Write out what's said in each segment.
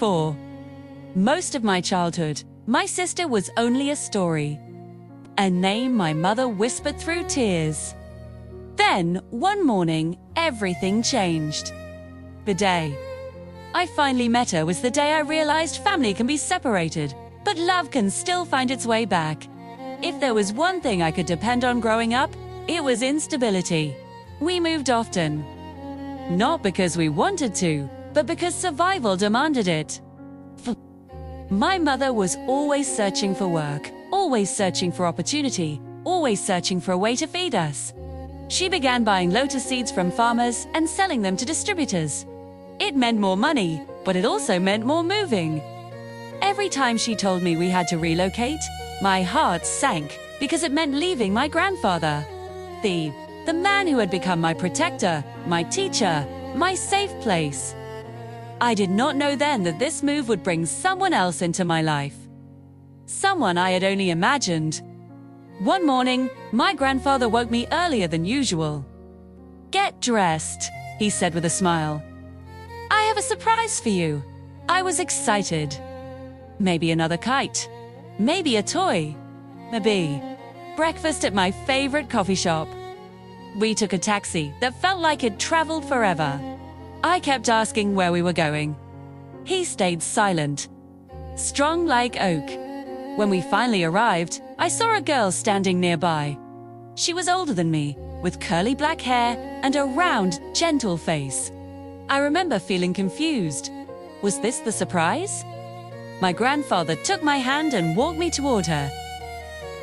4. Most of my childhood, my sister was only a story. A name my mother whispered through tears. Then, one morning, everything changed. The day I finally met her was the day I realized family can be separated, but love can still find its way back. If there was one thing I could depend on growing up, it was instability. We moved often. Not because we wanted to, but because survival demanded it. My mother was always searching for work, always searching for opportunity, always searching for a way to feed us. She began buying lotus seeds from farmers and selling them to distributors. It meant more money, but it also meant more moving. Every time she told me we had to relocate, my heart sank because it meant leaving my grandfather. The man who had become my protector, my teacher, my safe place. I did not know then that this move would bring someone else into my life. Someone I had only imagined. One morning, my grandfather woke me earlier than usual. "Get dressed," he said with a smile. "I have a surprise for you." I was excited. Maybe another kite. Maybe a toy. Maybe breakfast at my favorite coffee shop. We took a taxi that felt like it traveled forever. I kept asking where we were going. He stayed silent, strong like oak. When we finally arrived, I saw a girl standing nearby. She was older than me, with curly black hair and a round, gentle face. I remember feeling confused. Was this the surprise? My grandfather took my hand and walked me toward her.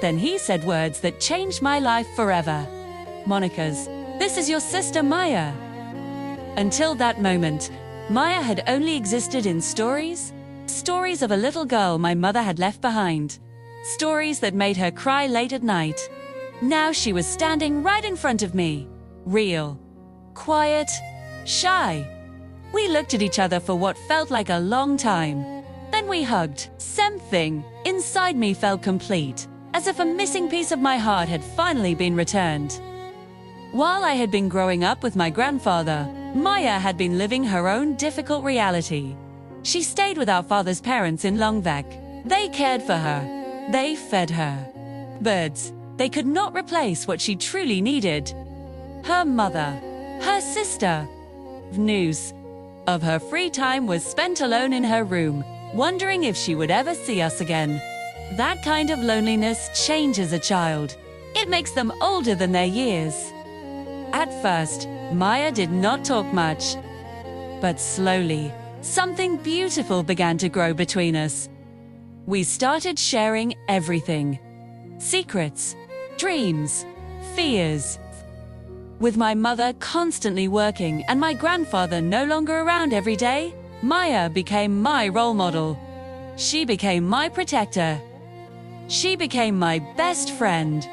Then he said words that changed my life forever. "Monica's, this is your sister Maya." Until that moment, Maya had only existed in stories. Stories of a little girl my mother had left behind. Stories that made her cry late at night. Now she was standing right in front of me. Real. Quiet. Shy. We looked at each other for what felt like a long time. Then we hugged. Something inside me felt complete, as if a missing piece of my heart had finally been returned. While I had been growing up with my grandfather, Maya had been living her own difficult reality. She stayed with our father's parents in Longvak. They cared for her. They fed her. Birds. They could not replace what she truly needed. Her mother. Her sister. News of her free time was spent alone in her room, wondering if she would ever see us again. That kind of loneliness changes a child. It makes them older than their years. At first, Maya did not talk much. But slowly, something beautiful began to grow between us. We started sharing everything. Secrets, dreams, fears. With my mother constantly working and my grandfather no longer around every day, Maya became my role model. She became my protector. She became my best friend.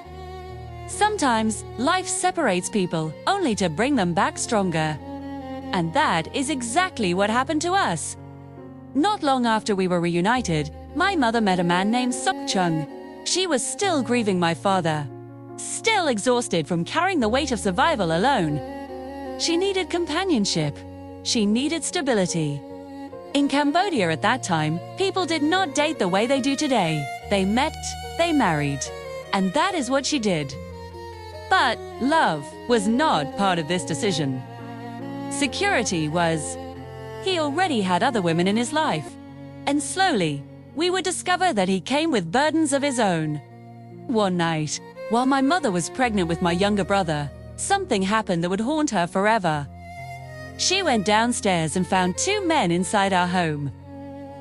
Sometimes, life separates people only to bring them back stronger. And that is exactly what happened to us. Not long after we were reunited, my mother met a man named Sokchung. She was still grieving my father, still exhausted from carrying the weight of survival alone. She needed companionship. She needed stability. In Cambodia at that time, people did not date the way they do today. They met, they married. And that is what she did. But love was not part of this decision. Security was. He already had other women in his life. And slowly, we would discover that he came with burdens of his own. One night, while my mother was pregnant with my younger brother, something happened that would haunt her forever. She went downstairs and found 2 men inside our home.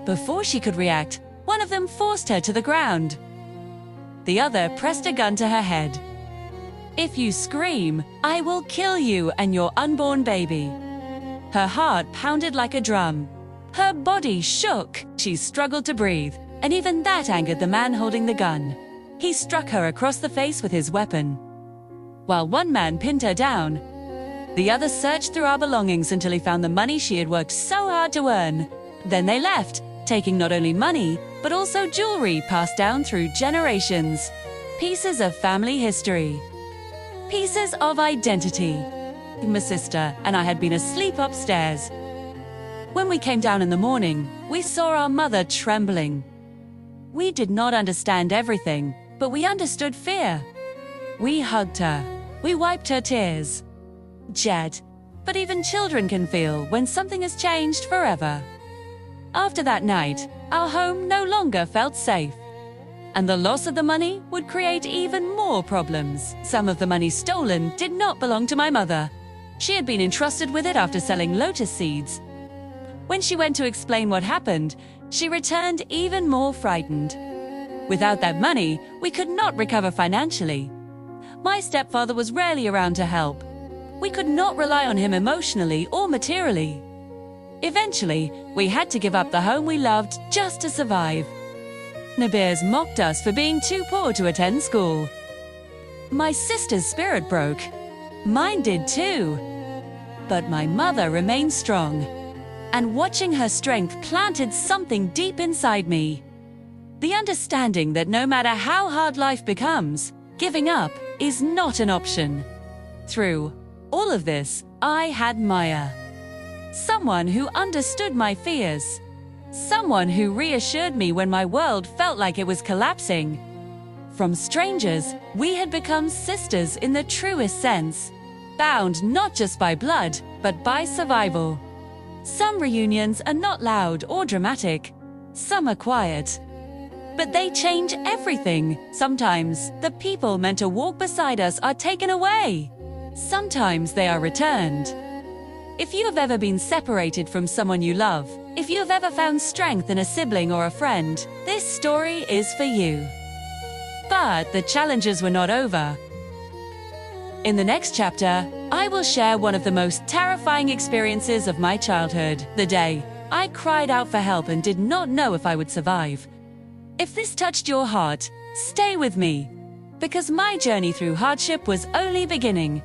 Before she could react, one of them forced her to the ground. The other pressed a gun to her head. "If you scream, I will kill you and your unborn baby." Her heart pounded like a drum. Her body shook. She struggled to breathe, and even that angered the man holding the gun. He struck her across the face with his weapon. While one man pinned her down, the other searched through our belongings until he found the money she had worked so hard to earn. Then they left, taking not only money, but also jewelry passed down through generations. Pieces of family history. Pieces of identity. My sister and I had been asleep upstairs. When we came down in the morning, we saw our mother trembling. We did not understand everything, but we understood fear. We hugged her. We wiped her tears. Jed, but even children can feel when something has changed forever. After that night, our home no longer felt safe. And the loss of the money would create even more problems. Some of the money stolen did not belong to my mother. She had been entrusted with it after selling lotus seeds. When she went to explain what happened, she returned even more frightened. Without that money, we could not recover financially. My stepfather was rarely around to help. We could not rely on him emotionally or materially. Eventually, we had to give up the home we loved just to survive. Neighbors mocked us for being too poor to attend school. My sister's spirit broke. Mine did too. But my mother remained strong. And watching her strength planted something deep inside me. The understanding that no matter how hard life becomes, giving up is not an option. Through all of this, I had Maya. Someone who understood my fears. Someone who reassured me when my world felt like it was collapsing. From strangers, we had become sisters in the truest sense. Bound not just by blood, but by survival. Some reunions are not loud or dramatic. Some are quiet. But they change everything. Sometimes, the people meant to walk beside us are taken away. Sometimes they are returned. If you have ever been separated from someone you love, if you have ever found strength in a sibling or a friend, this story is for you. But the challenges were not over. In the next chapter, I will share one of the most terrifying experiences of my childhood. The day I cried out for help and did not know if I would survive. If this touched your heart, stay with me, because my journey through hardship was only beginning.